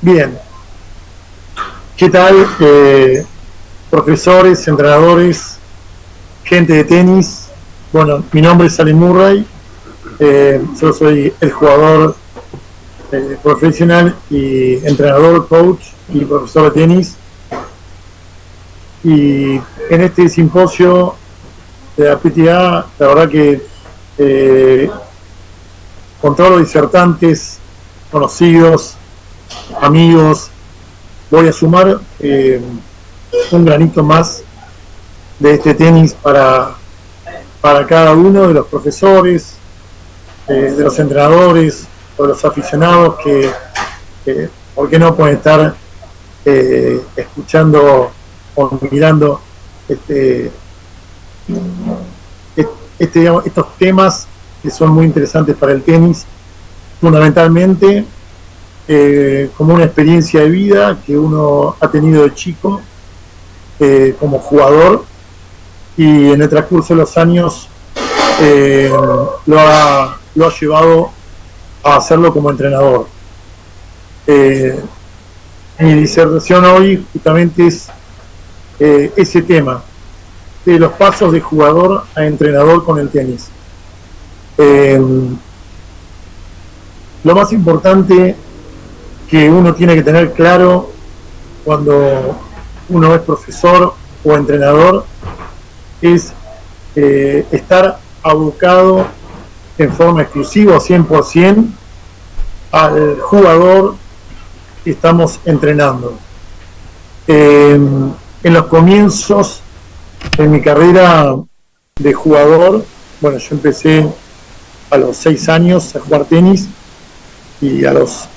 Bien, ¿qué tal? Profesores, entrenadores, gente de tenis. Bueno, mi nombre es Allen Murray, yo soy el jugador profesional y entrenador, coach y profesor de tenis. Y en este simposio de la PTA, la verdad que con todos los disertantes, conocidos, amigos, voy a sumar un granito más de este tenis para cada uno de los profesores, de los entrenadores o de los aficionados que ¿por qué no pueden estar escuchando o mirando estos temas que son muy interesantes para el tenis, fundamentalmente como una experiencia de vida que uno ha tenido de chico como jugador, y en el transcurso de los años lo ha llevado a hacerlo como entrenador. Mi disertación hoy justamente es ese tema, de los pasos de jugador a entrenador con el tenis. Lo más importante que uno tiene que tener claro cuando uno es profesor o entrenador es estar abocado en forma exclusiva, 100%, al jugador que estamos entrenando. En los comienzos de mi carrera de jugador, bueno, yo empecé a los 6 años a jugar tenis, y a los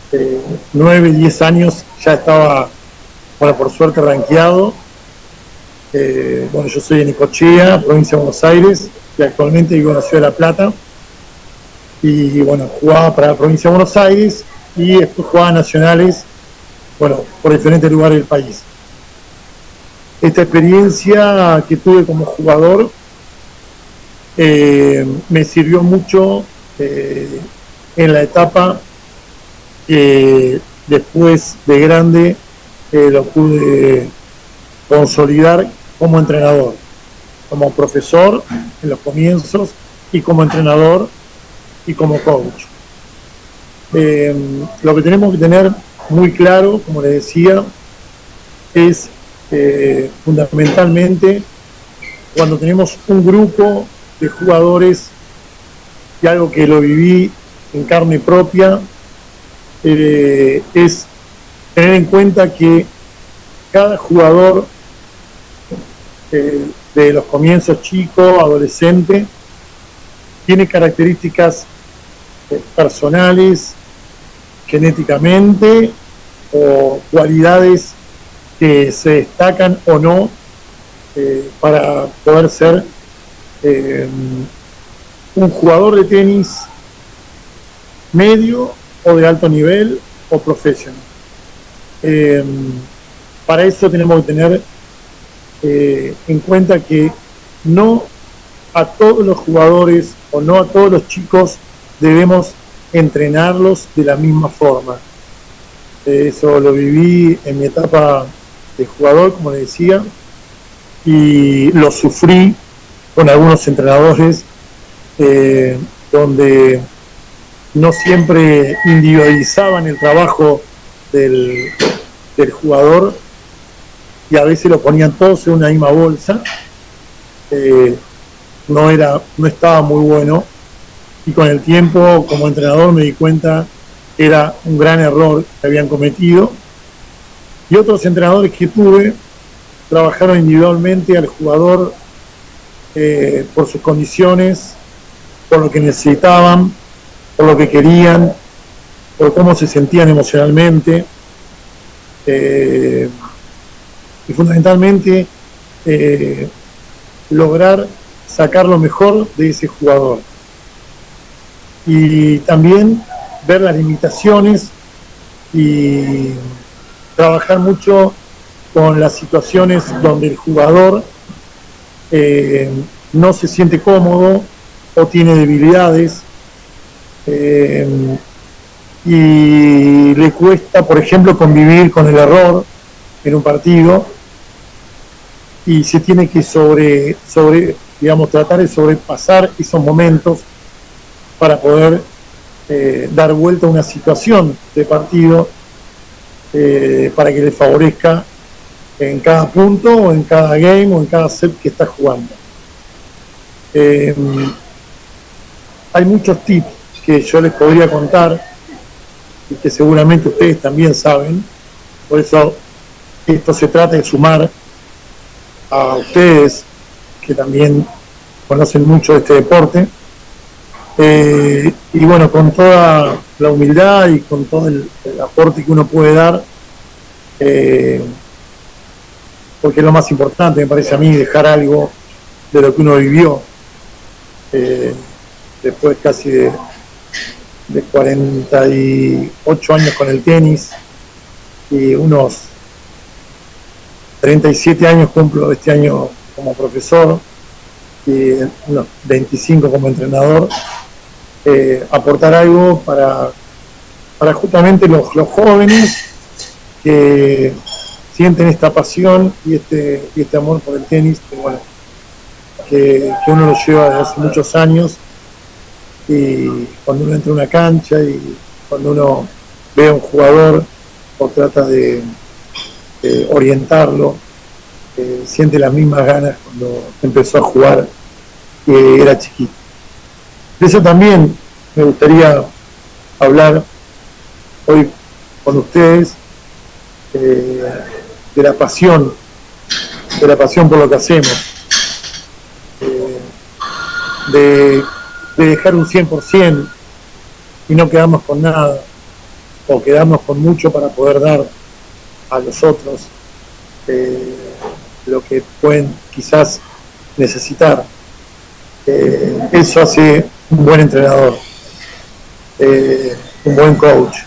9, 10 años ya estaba, bueno, por suerte rankeado. Bueno, yo soy de Necochea, provincia de Buenos Aires, y actualmente vivo en la ciudad de La Plata. Y bueno, jugaba para la provincia de Buenos Aires y después jugaba nacionales, bueno, por diferentes lugares del país. Esta experiencia que tuve como jugador me sirvió mucho en la etapa que después de grande lo pude consolidar como entrenador, como profesor en los comienzos, y como entrenador y como coach. Lo que tenemos que tener muy claro, como les decía, es fundamentalmente cuando tenemos un grupo de jugadores, y algo que lo viví en carne propia, es tener en cuenta que cada jugador de los comienzos chico, adolescente, tiene características personales, genéticamente, o cualidades que se destacan o no para poder ser un jugador de tenis medio o de alto nivel o profesional. Para eso tenemos que tener en cuenta que no a todos los jugadores o no a todos los chicos debemos entrenarlos de la misma forma. Eso lo viví en mi etapa de jugador, como les decía, y lo sufrí con algunos entrenadores donde no siempre individualizaban el trabajo del jugador, y a veces lo ponían todos en una misma bolsa. No estaba muy bueno, y con el tiempo como entrenador me di cuenta que era un gran error que habían cometido. Y otros entrenadores que tuve trabajaron individualmente al jugador por sus condiciones, por lo que necesitaban, por lo que querían, por cómo se sentían emocionalmente, y fundamentalmente lograr sacar lo mejor de ese jugador, y también ver las limitaciones y trabajar mucho con las situaciones donde el jugador no se siente cómodo o tiene debilidades, y le cuesta, por ejemplo, convivir con el error en un partido, y se tiene que digamos, tratar de sobrepasar esos momentos para poder dar vuelta a una situación de partido para que le favorezca en cada punto o en cada game o en cada set que está jugando. Hay muchos tips que yo les podría contar y que seguramente ustedes también saben, por eso esto se trata de sumar a ustedes que también conocen mucho de este deporte, y bueno, con toda la humildad y con todo el aporte que uno puede dar, porque es lo más importante, me parece a mí, dejar algo de lo que uno vivió, después casi de 48 años con el tenis y unos 37 años cumplo este año como profesor y unos 25 como entrenador, aportar algo para justamente los jóvenes que sienten esta pasión y este amor por el tenis, que, bueno, que uno lo lleva desde hace muchos años, y cuando uno entra a una cancha y cuando uno ve a un jugador o trata de orientarlo, siente las mismas ganas cuando empezó a jugar que era chiquito. De eso también me gustaría hablar hoy con ustedes, de la pasión por lo que hacemos, de dejar un 100% y no quedarnos con nada, o quedarnos con mucho para poder dar a los otros lo que pueden quizás necesitar. Eso hace un buen entrenador, un buen coach.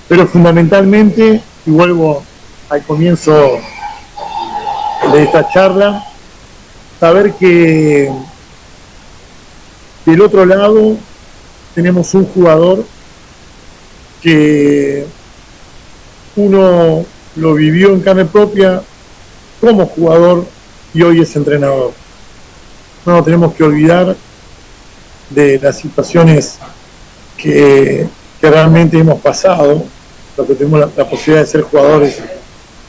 Pero fundamentalmente, y vuelvo al comienzo de esta charla, saber que del otro lado tenemos un jugador que uno lo vivió en carne propia como jugador y hoy es entrenador. No nos tenemos que olvidar de las situaciones que realmente hemos pasado, los que tenemos la posibilidad de ser jugadores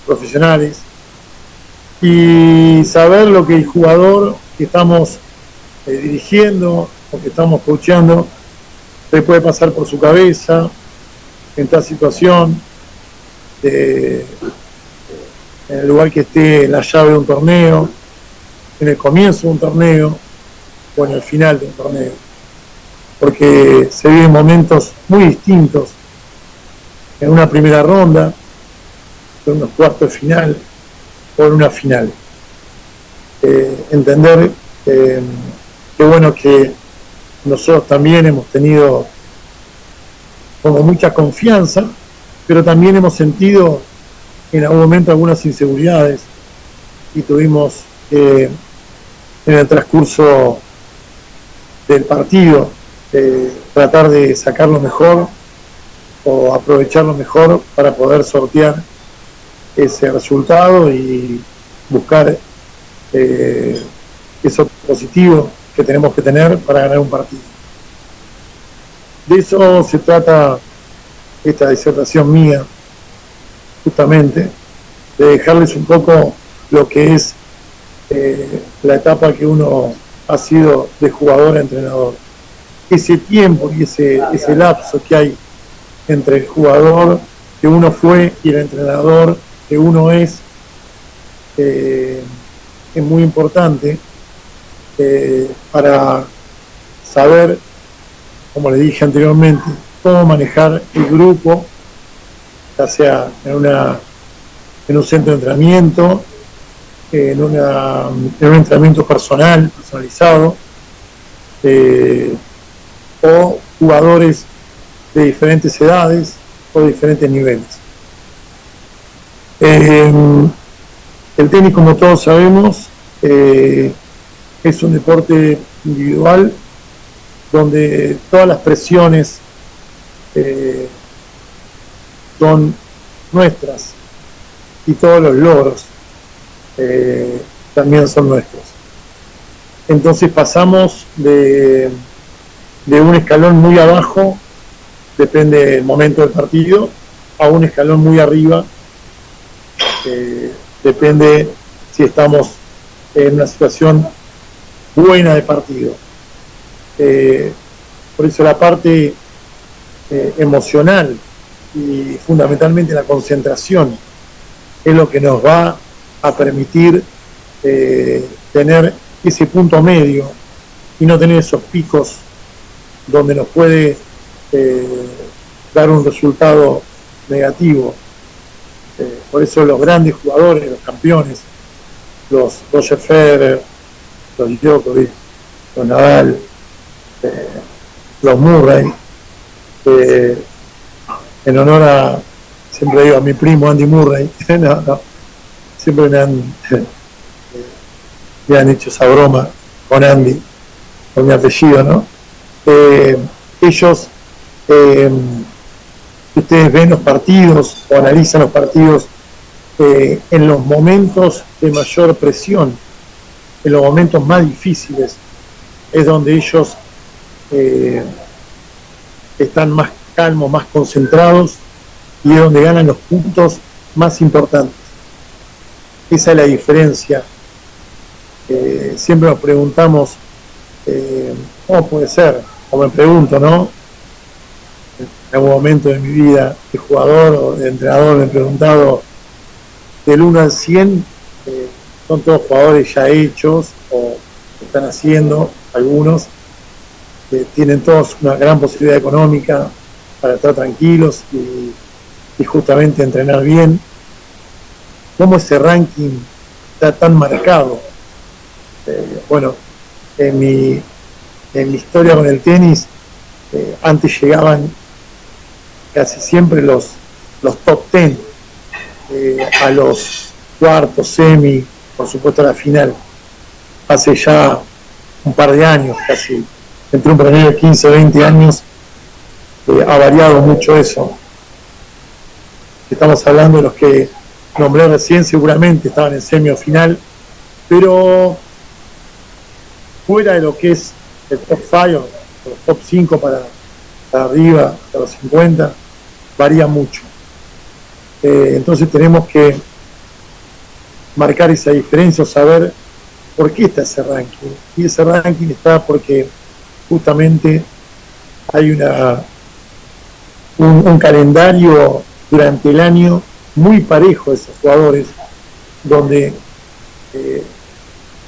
profesionales, y saber lo que el jugador que estamos dirigiendo o que estamos coachando le puede pasar por su cabeza en tal situación, en el lugar que esté en la llave de un torneo, en el comienzo de un torneo o en el final de un torneo, porque se viven momentos muy distintos en una primera ronda, en unos cuartos de final o en una final. Entender que bueno, que nosotros también hemos tenido como mucha confianza, pero también hemos sentido en algún momento algunas inseguridades y tuvimos en el transcurso del partido tratar de sacarlo mejor o aprovecharlo mejor para poder sortear ese resultado y buscar eso positivo que tenemos que tener para ganar un partido. De eso se trata esta disertación mía, justamente, de dejarles un poco lo que es la etapa que uno ha sido de jugador a entrenador. Ese tiempo y ese lapso que hay entre el jugador que uno fue y el entrenador que uno es muy importante para saber, como le dije anteriormente, cómo manejar el grupo, ya sea en un centro de entrenamiento, en un entrenamiento personalizado, o jugadores de diferentes edades o de diferentes niveles. El tenis, como todos sabemos, es un deporte individual donde todas las presiones son nuestras y todos los logros también son nuestros. Entonces pasamos de un escalón muy abajo, depende del momento del partido, a un escalón muy arriba, depende si estamos en una situación buena de partido. Por eso la parte emocional y fundamentalmente la concentración es lo que nos va a permitir tener ese punto medio y no tener esos picos donde nos puede dar un resultado negativo. Por eso los grandes jugadores, los campeones, los Roger Federer, los Djokovic, los Nadal, los Murray, en honor a, siempre digo, a mi primo Andy Murray, siempre me han hecho esa broma con Andy, con mi apellido, ¿no? Ellos, ustedes ven los partidos o analizan los partidos en los momentos de mayor presión, en los momentos más difíciles, es donde ellos están más calmos, más concentrados, y es donde ganan los puntos más importantes. Esa es la diferencia. Siempre nos preguntamos ¿cómo puede ser? O me pregunto, ¿no? En algún momento de mi vida de jugador o de entrenador me he preguntado, del 1 al 100 son todos jugadores ya hechos o están haciendo, algunos tienen todos una gran posibilidad económica para estar tranquilos y justamente entrenar bien. ¿Cómo ese ranking está tan marcado? Bueno, en mi historia con el tenis, antes llegaban casi siempre los top 10 a los cuartos, semi, por supuesto a la final. Hace ya un par de años, casi entre un promedio de 15 o 20 años, ha variado mucho eso. Estamos hablando de los que nombré recién, seguramente estaban en semi o final, pero fuera de lo que es el top 5 o los top 5 para arriba, hasta los 50, varía mucho. Entonces tenemos que marcar esa diferencia o saber por qué está ese ranking. Y ese ranking está porque justamente hay un calendario durante el año muy parejo de esos jugadores, donde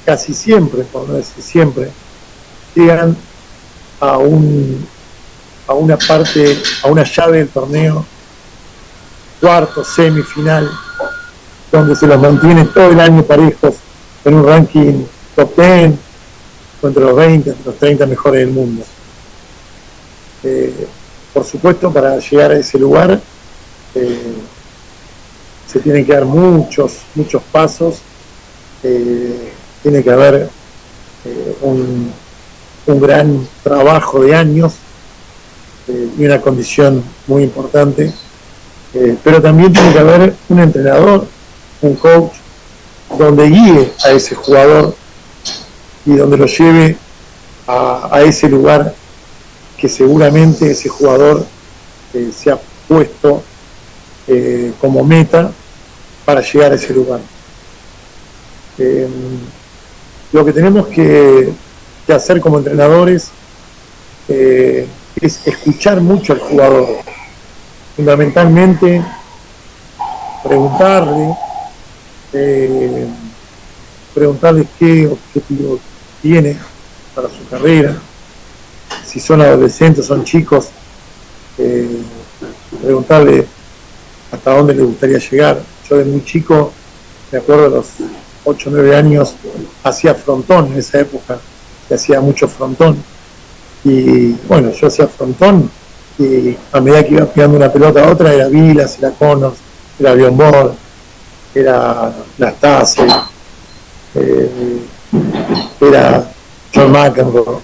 casi siempre, por no decir siempre, llegan a una parte, a una llave del torneo, cuarto, semifinal, donde se los mantiene todo el año parejos en un ranking top 10, entre los 20, entre los 30 mejores del mundo. Por supuesto, para llegar a ese lugar se tienen que dar muchos pasos, tiene que haber un gran trabajo de años y una condición muy importante, pero también tiene que haber un entrenador, un coach, donde guíe a ese jugador y donde lo lleve a ese lugar que seguramente ese jugador se ha puesto como meta para llegar a ese lugar. Lo que tenemos que hacer como entrenadores es escuchar mucho al jugador, fundamentalmente preguntarle qué objetivo tiene para su carrera, si son adolescentes, son chicos, preguntarle hasta dónde le gustaría llegar. Yo de muy chico, me acuerdo de los 8 o 9 años, hacía frontón en esa época, se hacía mucho frontón, y bueno, yo hacía frontón y a medida que iba pegando una pelota a otra, era Vilas, era Connors, era Bjorn Borg, era Nastase, era John McEnroe.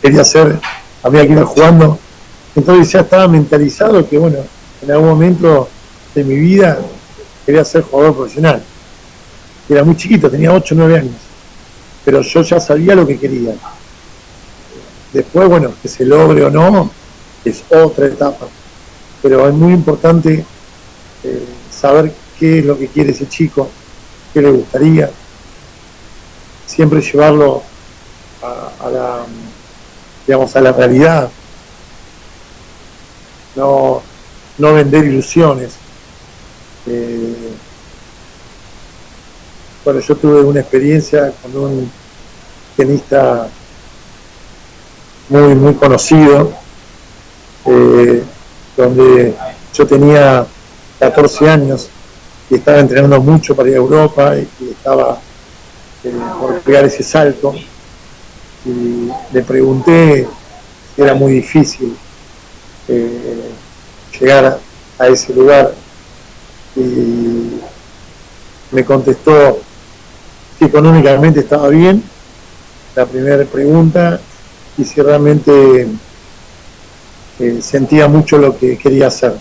Quería ser, a medida que iba jugando, entonces ya estaba mentalizado que bueno, en algún momento de mi vida quería ser jugador profesional. Era muy chiquito, tenía 8 o 9 años, pero yo ya sabía lo que quería. Después, bueno, que se logre o no, es otra etapa, pero es muy importante saber qué es lo que quiere ese chico, qué le gustaría, siempre llevarlo a la, digamos, a la realidad, no vender ilusiones. Bueno, yo tuve una experiencia con un tenista muy conocido, donde yo tenía 14 años y estaba entrenando mucho para ir a Europa y estaba por pegar ese salto, y le pregunté si era muy difícil llegar a ese lugar, y me contestó que económicamente estaba bien, la primera pregunta, y si realmente sentía mucho lo que quería hacer.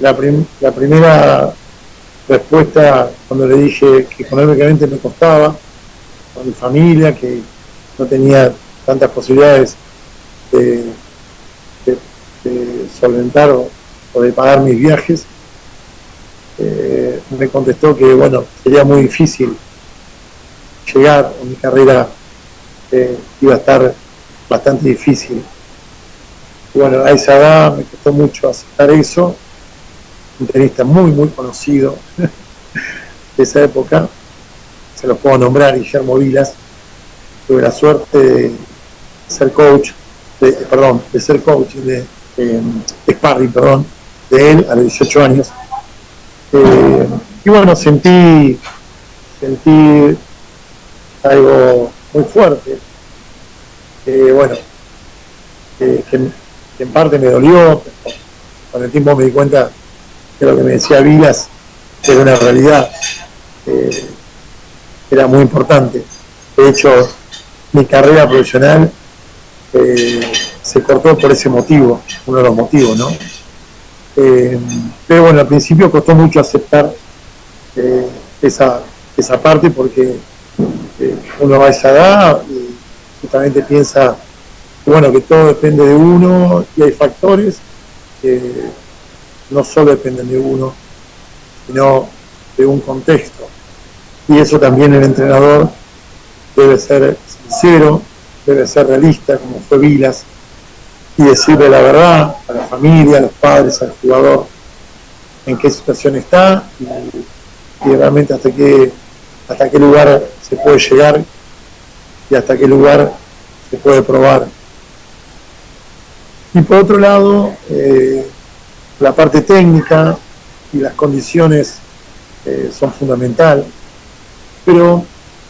La primera respuesta, cuando le dije que económicamente me costaba, con mi familia, que no tenía tantas posibilidades de solventar o de pagar mis viajes, me contestó que bueno, sería muy difícil llegar, mi carrera iba a estar bastante difícil. Y bueno, a esa edad me costó mucho aceptar eso. Un tenista muy conocido de esa época, se los puedo nombrar, Guillermo Vilas. Tuve la suerte de ser coach, de sparring, de él a los 18 años. Y bueno, sentí algo muy fuerte, bueno, que en parte me dolió, pero con el tiempo me di cuenta que lo que me decía Vilas era una realidad, era muy importante. De hecho, mi carrera profesional se cortó por ese motivo, uno de los motivos, ¿no? Pero bueno, al principio costó mucho aceptar esa parte, porque uno va a esa edad y justamente piensa que, bueno, que todo depende de uno, y hay factores que no solo dependen de uno, sino de un contexto. Y eso también el entrenador debe ser sincero, debe ser realista, como fue Vilas, y decirle la verdad a la familia, a los padres, al jugador, en qué situación está y realmente hasta qué lugar se puede llegar y hasta qué lugar se puede probar. Y por otro lado, la parte técnica y las condiciones son fundamentales, pero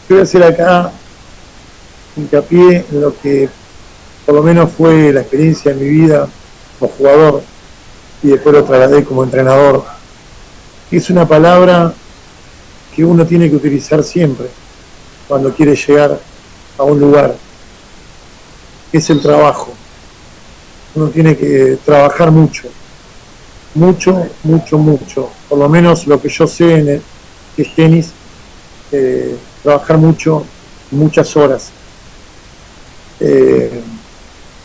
yo voy a hacer acá hincapié en lo que por lo menos fue la experiencia en mi vida como jugador, y después lo trasladé como entrenador. Es una palabra que uno tiene que utilizar siempre cuando quiere llegar a un lugar, es el trabajo. Uno tiene que trabajar mucho, por lo menos lo que yo sé en el que es tenis, trabajar mucho, muchas horas.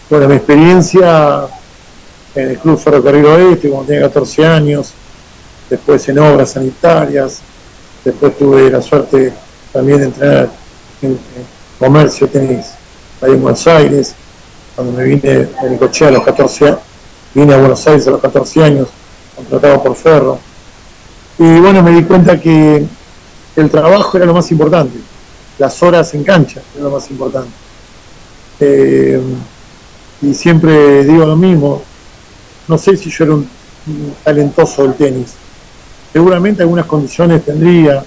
Bueno, mi experiencia en el Club Ferrocarril Oeste, cuando tenía 14 años, después en obras sanitarias, después tuve la suerte también de entrenar en comercio, tenis, ahí en Buenos Aires, cuando me vine de Necochea a los 14 años, vine a Buenos Aires a los 14 años, contratado por Ferro, y bueno, me di cuenta que el trabajo era lo más importante, las horas en cancha era lo más importante. Y siempre digo lo mismo, no sé si yo era un talentoso del tenis, seguramente algunas condiciones tendría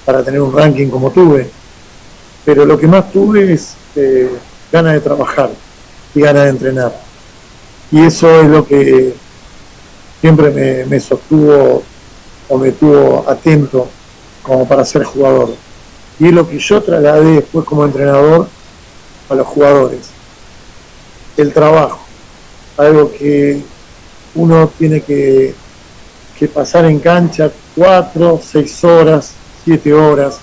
para tener un ranking como tuve, pero lo que más tuve es ganas de trabajar y ganas de entrenar, y eso es lo que siempre me sostuvo o me tuvo atento como para ser jugador, y es lo que yo trasladé después como entrenador a los jugadores, el trabajo, algo que uno tiene que pasar en cancha 4, 6 horas, 7 horas.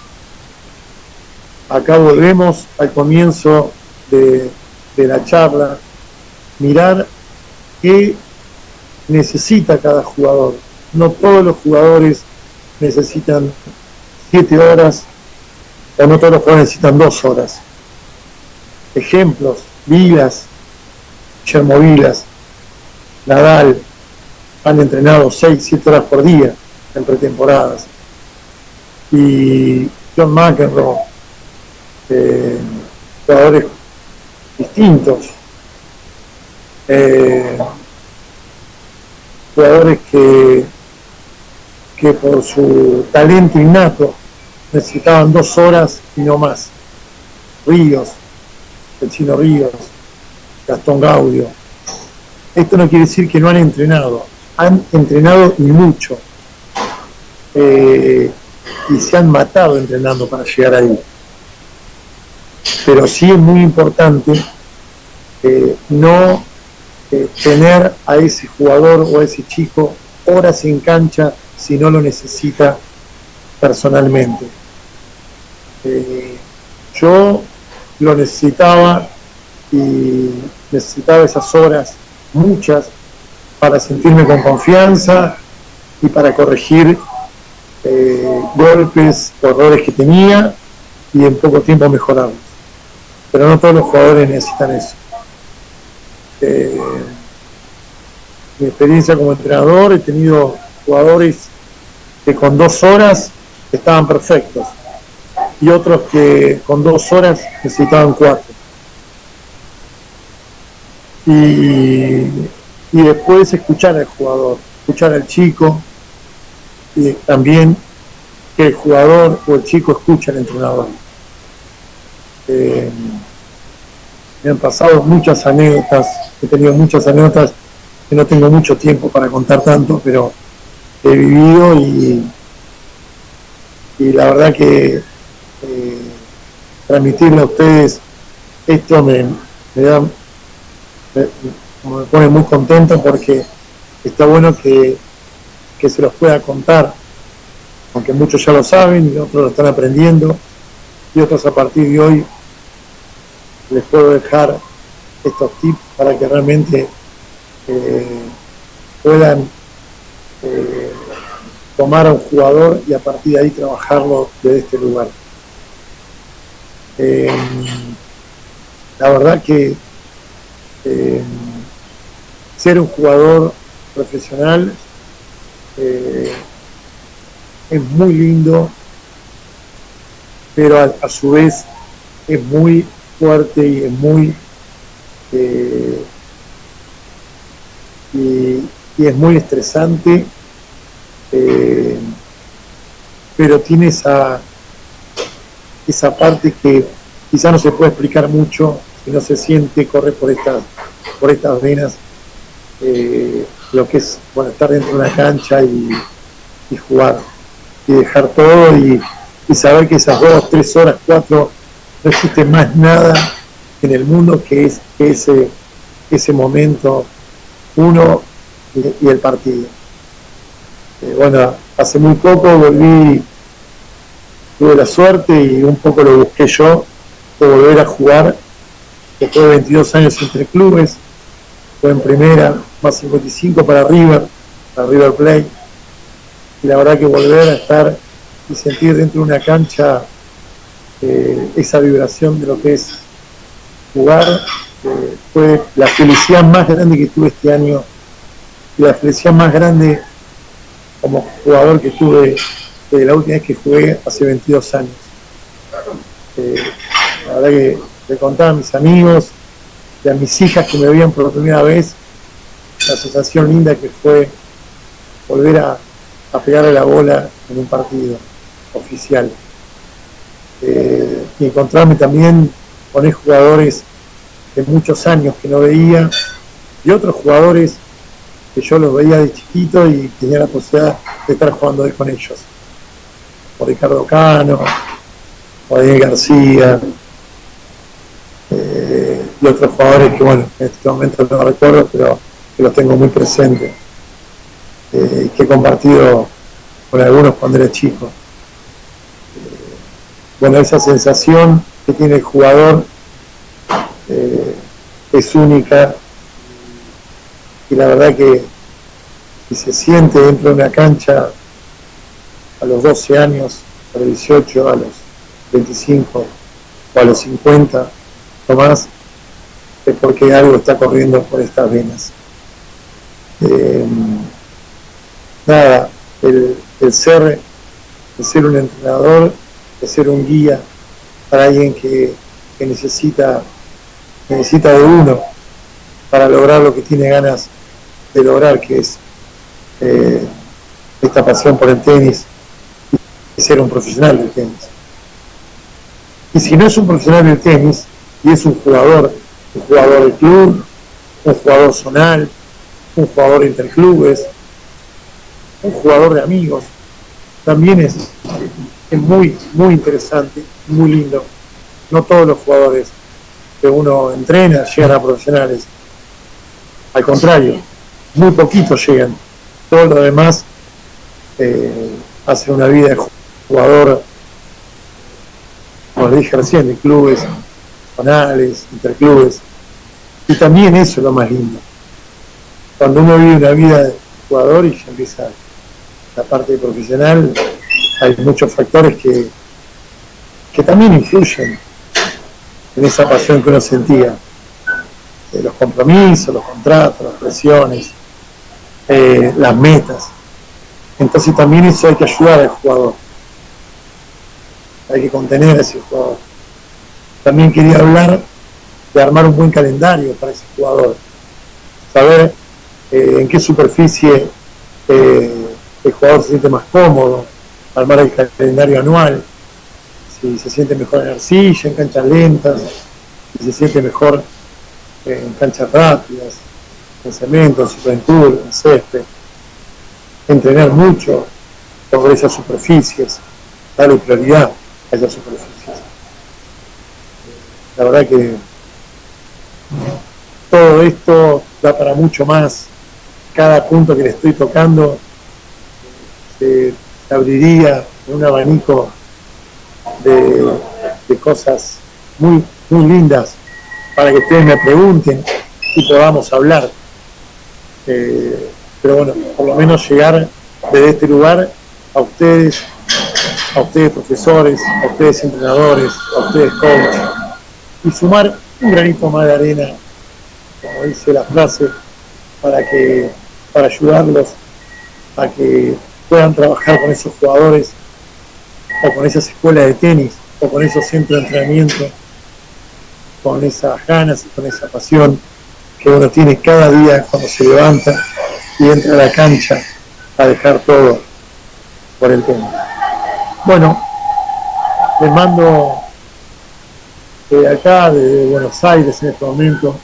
Acá volvemos al comienzo de la charla, mirar qué necesita cada jugador. No todos los jugadores necesitan 7 horas, o no todos los jugadores necesitan 2 horas. Ejemplos: Vilas, Guillermo Vilas, Nadal, han entrenado 6, 7 horas por día en pretemporadas. Y John McEnroe, jugadores distintos, jugadores que por su talento innato necesitaban 2 horas y no más. Ríos, el Chino Ríos, Gastón Gaudio. Esto no quiere decir que no han entrenado y mucho, y se han matado entrenando para llegar ahí. Pero sí es muy importante no tener a ese jugador o a ese chico horas en cancha si no lo necesita personalmente. Yo lo necesitaba, y necesitaba esas horas, muchas, para sentirme con confianza y para corregir golpes o errores que tenía y en poco tiempo mejorarlos. Pero no todos los jugadores necesitan eso. Mi experiencia como entrenador, he tenido jugadores que con 2 horas estaban perfectos y otros que con 2 horas necesitaban 4. Y después escuchar al jugador, escuchar al chico, y también que el jugador o el chico escuche al entrenador. Me han pasado muchas anécdotas, he tenido muchas anécdotas que no tengo mucho tiempo para contar tanto, pero he vivido y la verdad que transmitirle a ustedes esto me pone muy contento, porque está bueno que se los pueda contar, aunque muchos ya lo saben y otros lo están aprendiendo, y otros a partir de hoy les puedo dejar estos tips para que realmente puedan tomar a un jugador y a partir de ahí trabajarlo desde este lugar. La verdad que ser un jugador profesional es muy lindo, pero a su vez es muy fuerte y es muy y es muy estresante, pero tiene esa parte que quizá no se puede explicar mucho, si no se siente, corre por estas venas, lo que es, bueno, estar dentro de una cancha y jugar y dejar todo y saber que esas 2, 3 horas, 4, no existe más nada en el mundo que ese momento uno y el partido. Bueno, hace muy poco tuve la suerte y un poco lo busqué yo de volver a jugar después de 22 años entre clubes. Fue en primera, más 55 para River Plate, y la verdad que volver a estar y sentir dentro de una cancha esa vibración de lo que es jugar, fue la felicidad más grande que tuve este año y la felicidad más grande como jugador que tuve desde la última vez que jugué hace 22 años. La verdad que le contaba a mis amigos y a mis hijas que me veían por primera vez la sensación linda que fue volver a pegarle la bola en un partido oficial, y encontrarme también con jugadores de muchos años que no veía y otros jugadores que yo los veía de chiquito y tenía la posibilidad de estar jugando hoy con ellos, o Ricardo Cano, o Daniel García, y otros jugadores que bueno, en este momento no recuerdo, pero que los tengo muy presentes, que he compartido con algunos cuando era chico. Bueno, esa sensación que tiene el jugador es única, y la verdad que si se siente dentro de una cancha a los 12 años, a los 18, a los 25 o a los 50 o más, es porque algo está corriendo por estas venas. Nada, el ser un entrenador, el ser un guía para alguien que necesita de uno para lograr lo que tiene ganas de lograr, que es esta pasión por el tenis y ser un profesional del tenis. Y si no es un profesional del tenis y es un jugador de club, un jugador zonal, un jugador interclubes, un jugador de amigos, también es muy, muy interesante, muy lindo. No todos los jugadores que uno entrena llegan a profesionales. Al contrario, muy poquitos llegan. Todo lo demás hacen una vida de jugador, como les dije recién, de clubes, zonales, interclubes. Y también eso es lo más lindo. Cuando uno vive una vida de jugador y ya empieza la parte profesional, hay muchos factores que también influyen en esa pasión que uno sentía. Los compromisos, los contratos, las presiones, las metas. Entonces también eso hay que ayudar al jugador. Hay que contener a ese jugador. También quería hablar de armar un buen calendario para ese jugador. Saber en qué superficie el jugador se siente más cómodo, armar el calendario anual, si se siente mejor en arcilla, en canchas lentas, si se siente mejor en canchas rápidas, en cemento, en superentur, en césped. Entrenar mucho sobre esas superficies, darle prioridad a esas superficies. La verdad que todo esto da para mucho más. Cada punto que le estoy tocando se abriría en un abanico de cosas muy, muy lindas para que ustedes me pregunten y podamos hablar. Pero bueno, por lo menos llegar desde este lugar a ustedes profesores, a ustedes entrenadores, a ustedes coaches, y sumar un granito más de arena, como dice la frase, para ayudarlos a que puedan trabajar con esos jugadores o con esas escuelas de tenis o con esos centros de entrenamiento, con esas ganas y con esa pasión que uno tiene cada día cuando se levanta y entra a la cancha a dejar todo por el tenis. Bueno, les mando de acá, de Buenos Aires en este momento,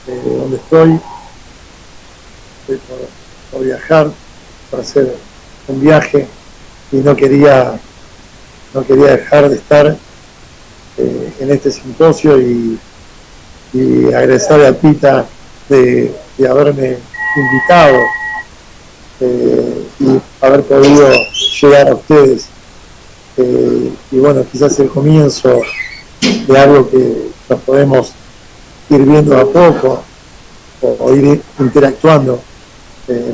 donde estoy por viajar, por hacer un viaje, y no quería dejar de estar en este simposio y agradecerle a Pita de haberme invitado y haber podido llegar a ustedes, y bueno, quizás el comienzo de algo que nos podemos ir viendo a poco o ir interactuando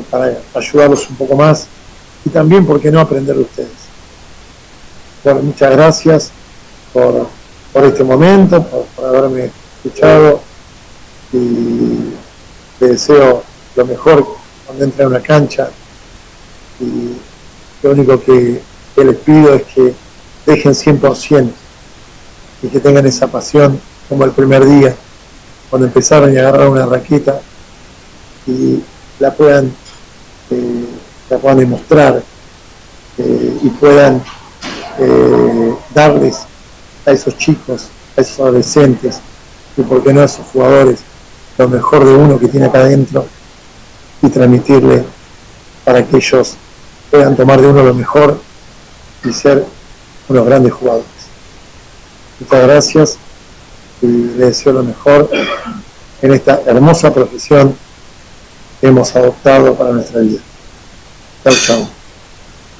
para ayudarlos un poco más, y también, ¿por qué no, aprender de ustedes? Bueno, muchas gracias por este momento, por haberme escuchado, y les deseo lo mejor cuando entren a una cancha, y lo único que les pido es que dejen 100% y que tengan esa pasión como el primer día, cuando empezaron y agarraron una raqueta, y la puedan demostrar, y puedan darles a esos chicos, a esos adolescentes, y por qué no a esos jugadores, lo mejor de uno que tiene acá adentro, y transmitirle para que ellos puedan tomar de uno lo mejor y ser unos grandes jugadores. Muchas gracias y les deseo lo mejor en esta hermosa profesión hemos adoptado para nuestra vida. Chau, chau.